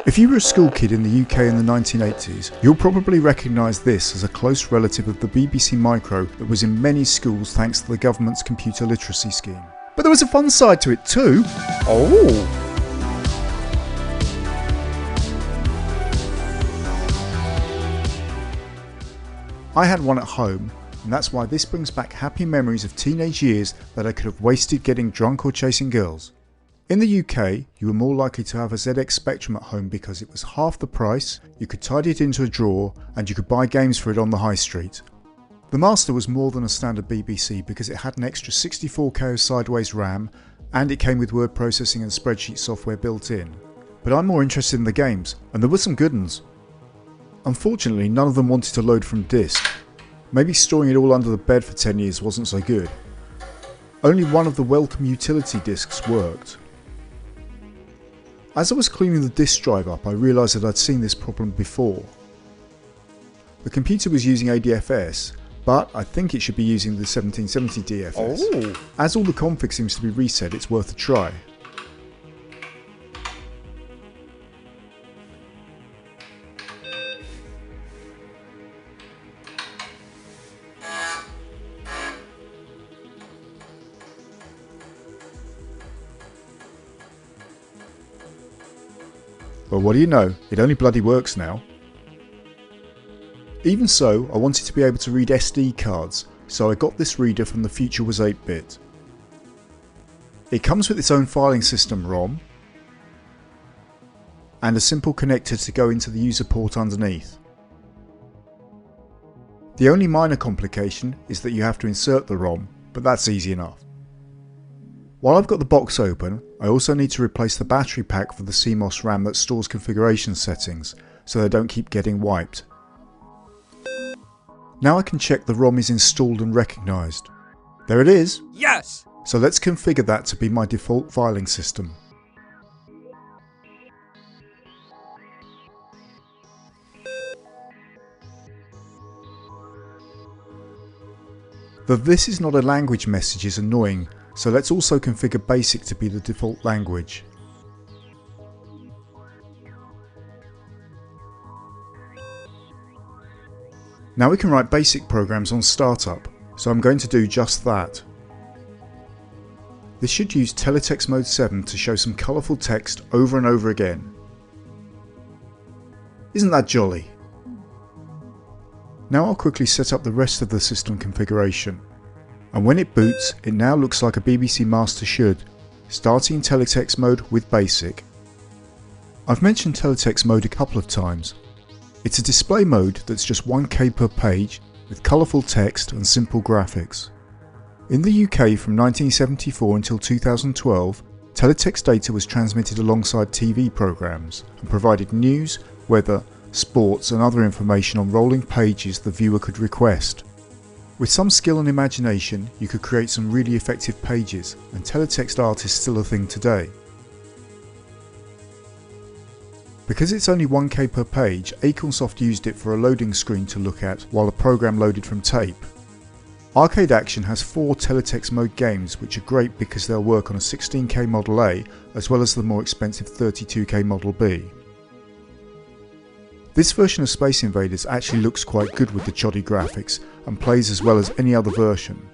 If you were a school kid in the UK in the 1980s, you'll probably recognise this as a close relative of the BBC Micro that was in many schools thanks to the government's computer literacy scheme. But there was a fun side to it too. Oh! I had one at home, and that's why this brings back happy memories of teenage years that I could have wasted getting drunk or chasing girls. In the UK, you were more likely to have a ZX Spectrum at home because it was half the price, you could tidy it into a drawer, and you could buy games for it on the high street. The Master was more than a standard BBC because it had an extra 64K of sideways RAM, and it came with word processing and spreadsheet software built in. But I'm more interested in the games, and there were some good ones. Unfortunately, none of them wanted to load from disk. Maybe storing it all under the bed for 10 years wasn't so good. Only one of the welcome utility disks worked. As I was cleaning the disk drive up, I realised that I'd seen this problem before. The computer was using ADFS, but I think it should be using the 1770 DFS. Oh. As all the config seems to be reset, it's worth a try. Well, what do you know, it only bloody works now. Even so, I wanted to be able to read SD cards, so I got this reader from The Future Was 8-bit. It comes with its own filing system ROM, and a simple connector to go into the user port underneath. The only minor complication is that you have to insert the ROM, but that's easy enough. While I've got the box open, I also need to replace the battery pack for the CMOS RAM that stores configuration settings, so they don't keep getting wiped. Now I can check the ROM is installed and recognised. There it is! Yes! So let's configure that to be my default filing system. The "this is not a language" message is annoying, so let's also configure BASIC to be the default language. Now we can write BASIC programs on startup, so I'm going to do just that. This should use Teletext Mode 7 to show some colourful text over and over again. Isn't that jolly? Now I'll quickly set up the rest of the system configuration. And when it boots, it now looks like a BBC Master should, starting in Teletext Mode with BASIC. I've mentioned Teletext Mode a couple of times. It's a display mode that's just 1K per page, with colourful text and simple graphics. In the UK from 1974 until 2012, teletext data was transmitted alongside TV programmes and provided news, weather, sports and other information on rolling pages the viewer could request. With some skill and imagination, you could create some really effective pages, and teletext art is still a thing today. Because it's only 1K per page, Acornsoft used it for a loading screen to look at while the program loaded from tape. Arcade Action has 4 Teletext Mode games which are great because they'll work on a 16K Model A as well as the more expensive 32K Model B. This version of Space Invaders actually looks quite good with the shoddy graphics and plays as well as any other version.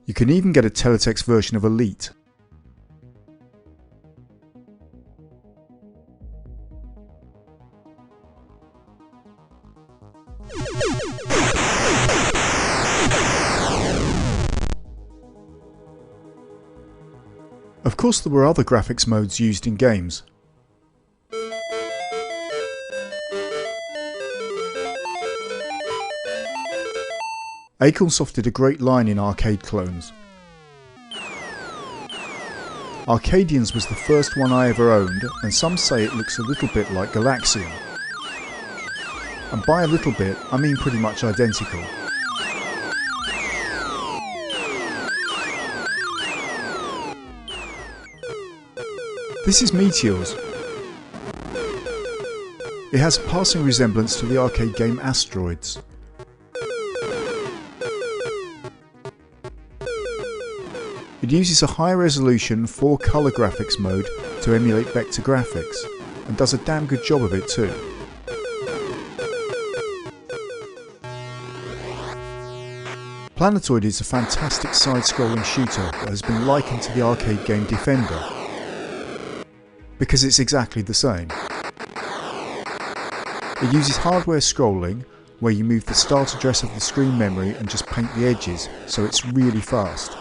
You can even get a teletext version of Elite. Of course, there were other graphics modes used in games. Acornsoft did a great line in arcade clones. Arcadians was the first one I ever owned, and some say it looks a little bit like Galaxian. And by a little bit, I mean pretty much identical. This is Meteors. It has a passing resemblance to the arcade game Asteroids. It uses a high resolution 4-colour graphics mode to emulate vector graphics, and does a damn good job of it too. Planetoid is a fantastic side-scrolling shooter that has been likened to the arcade game Defender, because it's exactly the same. It uses hardware scrolling, where you move the start address of the screen memory and just paint the edges, so it's really fast.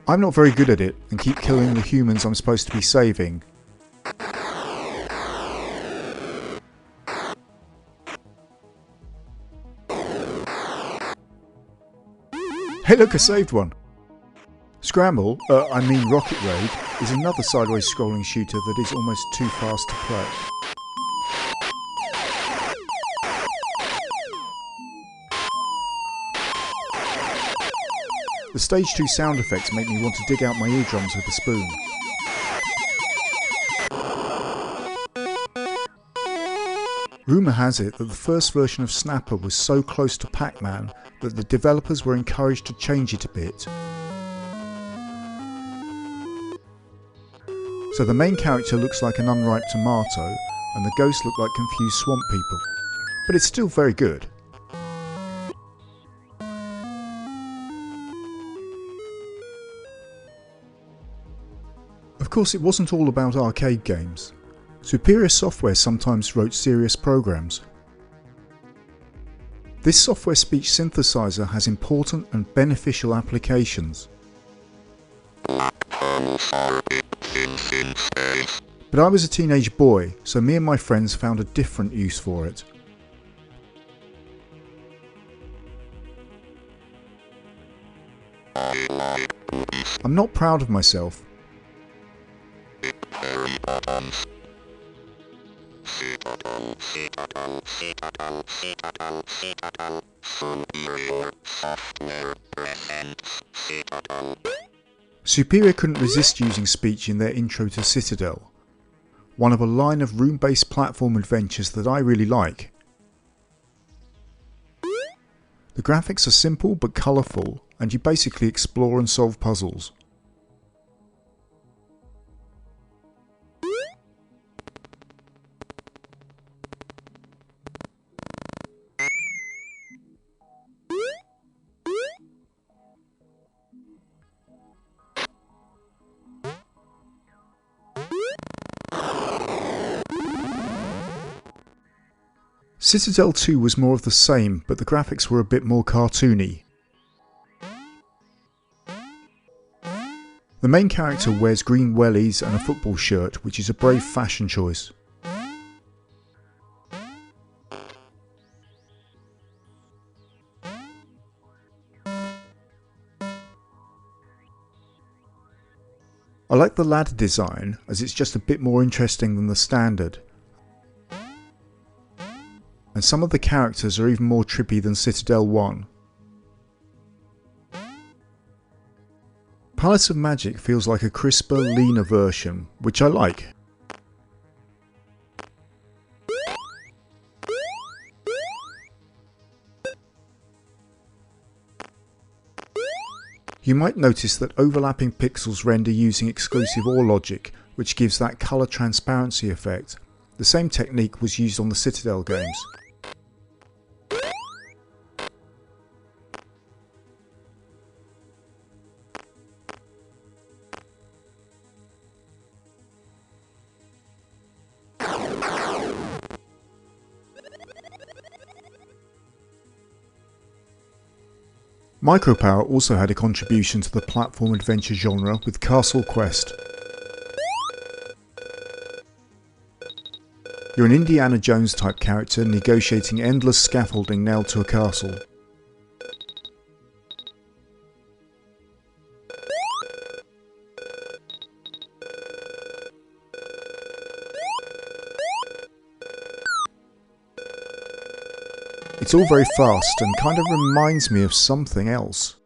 I'm not very good at it and keep killing the humans I'm supposed to be saving. Hey look, I saved one! Scramble, Rocket Raid, is another sideways scrolling shooter that is almost too fast to play. The stage 2 sound effects make me want to dig out my eardrums with a spoon. Rumour has it that the first version of Snapper was so close to Pac-Man that the developers were encouraged to change it a bit. So the main character looks like an unripe tomato, and the ghosts look like confused swamp people. But it's still very good. Of course, it wasn't all about arcade games. Superior Software sometimes wrote serious programs. This software speech synthesizer has important and beneficial applications. But I was a teenage boy, so me and my friends found a different use for it. I'm not proud of myself. Citadel, Superior Software presents Citadel. Superior couldn't resist using speech in their intro to Citadel, one of a line of room-based platform adventures that I really like. The graphics are simple but colourful, and you basically explore and solve puzzles. Citadel 2 was more of the same, but the graphics were a bit more cartoony. The main character wears green wellies and a football shirt, which is a brave fashion choice. I like the ladder design, as it's just a bit more interesting than the standard. And some of the characters are even more trippy than Citadel 1. Palace of Magic feels like a crisper, leaner version, which I like. You might notice that overlapping pixels render using exclusive OR logic, which gives that colour transparency effect. The same technique was used on the Citadel games. Micropower also had a contribution to the platform adventure genre with Castle Quest. You're an Indiana Jones type character negotiating endless scaffolding nailed to a castle. It's all very fast and kind of reminds me of something else.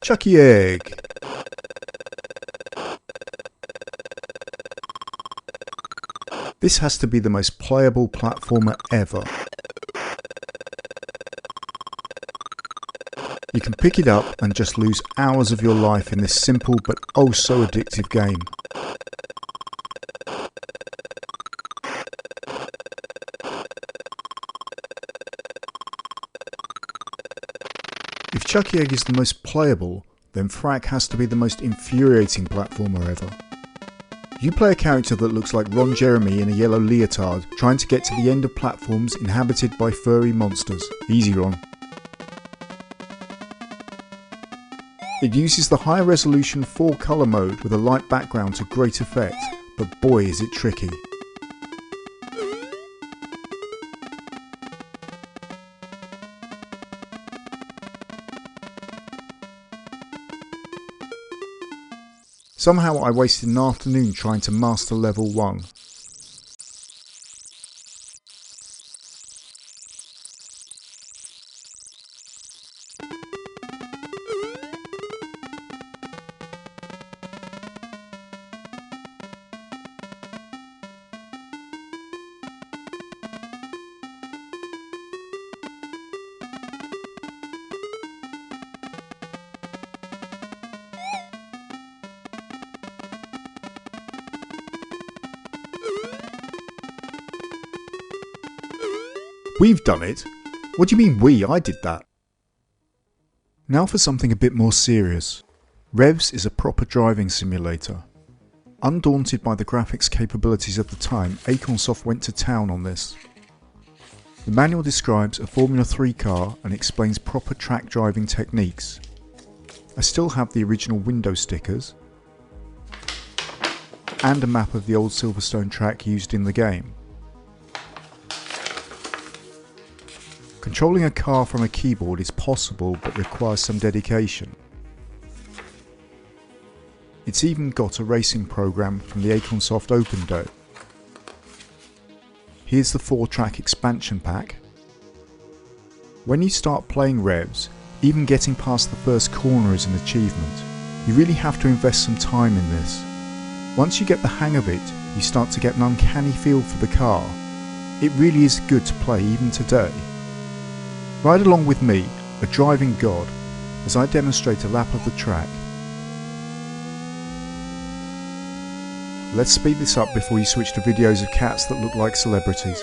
Chuckie Egg. This has to be the most playable platformer ever. You can pick it up and just lose hours of your life in this simple but oh so addictive game. If Chuckie Egg is the most playable, then Frak has to be the most infuriating platformer ever. You play a character that looks like Ron Jeremy in a yellow leotard, trying to get to the end of platforms inhabited by furry monsters. Easy, Ron. It uses the high resolution 4-colour mode with a light background to great effect, but boy is it tricky. Somehow I wasted an afternoon trying to master level 1. We've done it? What do you mean we? I did that. Now for something a bit more serious. Revs is a proper driving simulator. Undaunted by the graphics capabilities of the time, Acornsoft went to town on this. The manual describes a Formula 3 car and explains proper track driving techniques. I still have the original window stickers and a map of the old Silverstone track used in the game. Controlling a car from a keyboard is possible but requires some dedication. It's even got a racing program from the Acornsoft Open Day. Here's the 4-track expansion pack. When you start playing Revs, even getting past the first corner is an achievement. You really have to invest some time in this. Once you get the hang of it, you start to get an uncanny feel for the car. It really is good to play even today. Ride along with me, a driving god, as I demonstrate a lap of the track. Let's speed this up before you switch to videos of cats that look like celebrities.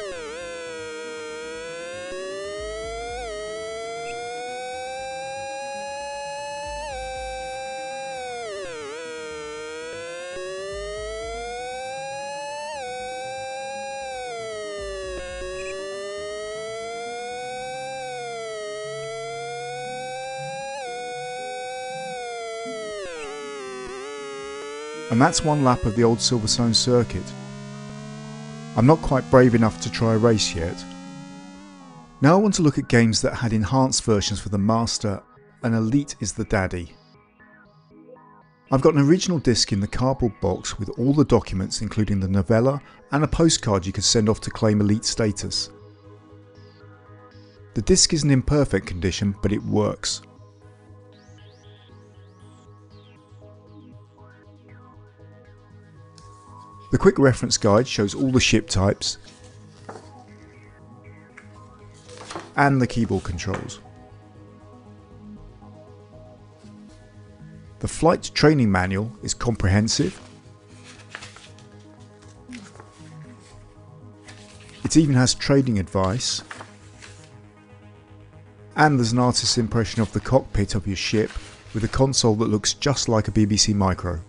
And that's one lap of the old Silverstone circuit. I'm not quite brave enough to try a race yet. Now I want to look at games that had enhanced versions for the Master, and Elite is the daddy. I've got an original disc in the cardboard box with all the documents including the novella and a postcard you could send off to claim Elite status. The disc is in imperfect condition, but it works. The quick reference guide shows all the ship types and the keyboard controls. The flight training manual is comprehensive. It even has trading advice, and there's an artist's impression of the cockpit of your ship with a console that looks just like a BBC Micro.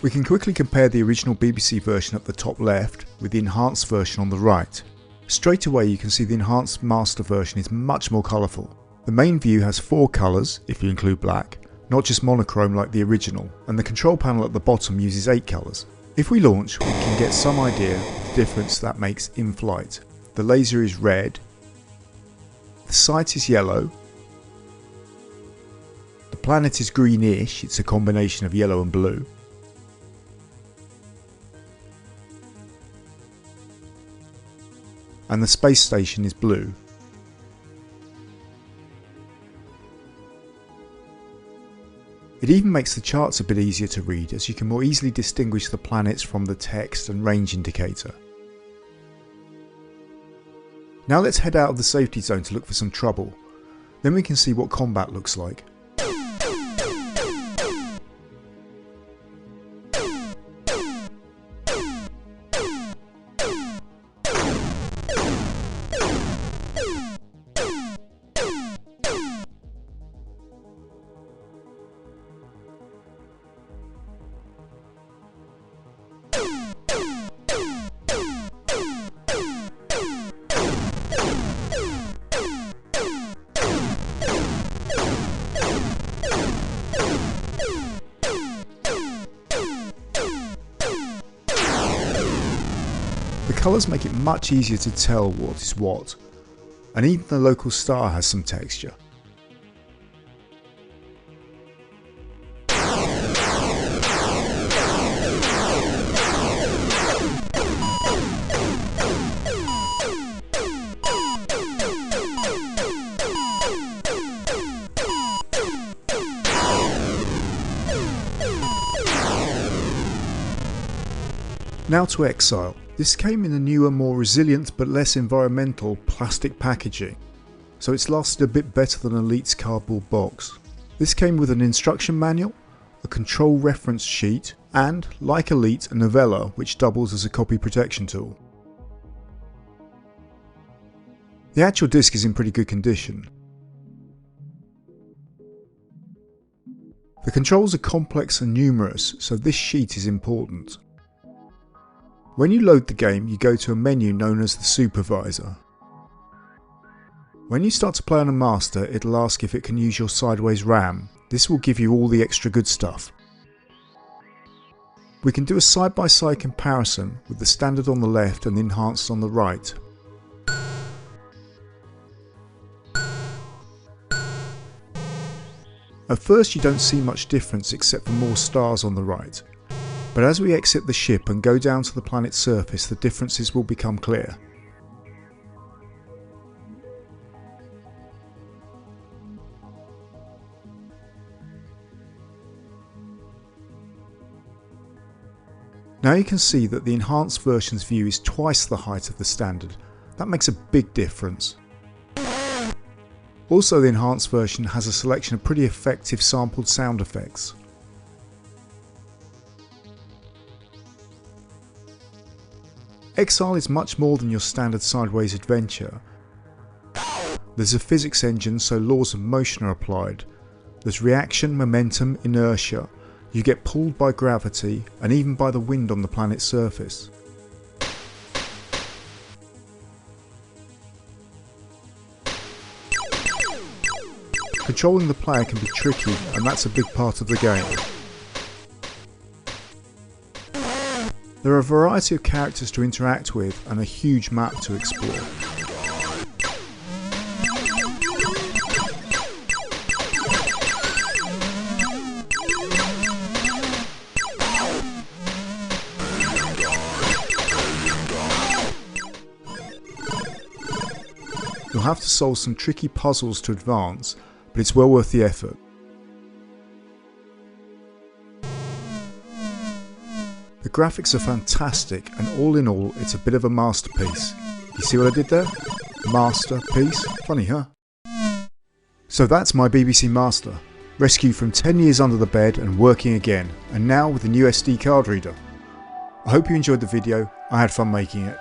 We can quickly compare the original BBC version at the top left with the enhanced version on the right. Straight away you can see the enhanced Master version is much more colourful. The main view has 4 colours, if you include black, not just monochrome like the original, and the control panel at the bottom uses 8 colours. If we launch, we can get some idea of the difference that makes in flight. The laser is red, the sight is yellow, the planet is greenish, it's a combination of yellow and blue. And the space station is blue. It even makes the charts a bit easier to read, as you can more easily distinguish the planets from the text and range indicator. Now let's head out of the safety zone to look for some trouble. Then we can see what combat looks like. The colours make it much easier to tell what is what, and even the local star has some texture. Now to Exile. This came in a newer, more resilient but less environmental plastic packaging, so it's lasted a bit better than Elite's cardboard box. This came with an instruction manual, a control reference sheet, and, like Elite, a novella which doubles as a copy protection tool. The actual disc is in pretty good condition. The controls are complex and numerous, so this sheet is important. When you load the game, you go to a menu known as the Supervisor. When you start to play on a Master, it'll ask if it can use your sideways RAM. This will give you all the extra good stuff. We can do a side-by-side comparison with the standard on the left and the enhanced on the right. At first you don't see much difference except for more stars on the right. But as we exit the ship and go down to the planet's surface, the differences will become clear. Now you can see that the enhanced version's view is twice the height of the standard. That makes a big difference. Also, the enhanced version has a selection of pretty effective sampled sound effects. Exile is much more than your standard sideways adventure. There's a physics engine, so laws of motion are applied. There's reaction, momentum, inertia. You get pulled by gravity and even by the wind on the planet's surface. Controlling the player can be tricky, and that's a big part of the game. There are a variety of characters to interact with and a huge map to explore. You'll have to solve some tricky puzzles to advance, but it's well worth the effort. The graphics are fantastic, and all in all it's a bit of a masterpiece. You see what I did there? Masterpiece? Funny, huh? So that's my BBC Master, rescued from 10 years under the bed and working again, and now with a new SD card reader. I hope you enjoyed the video. I had fun making it.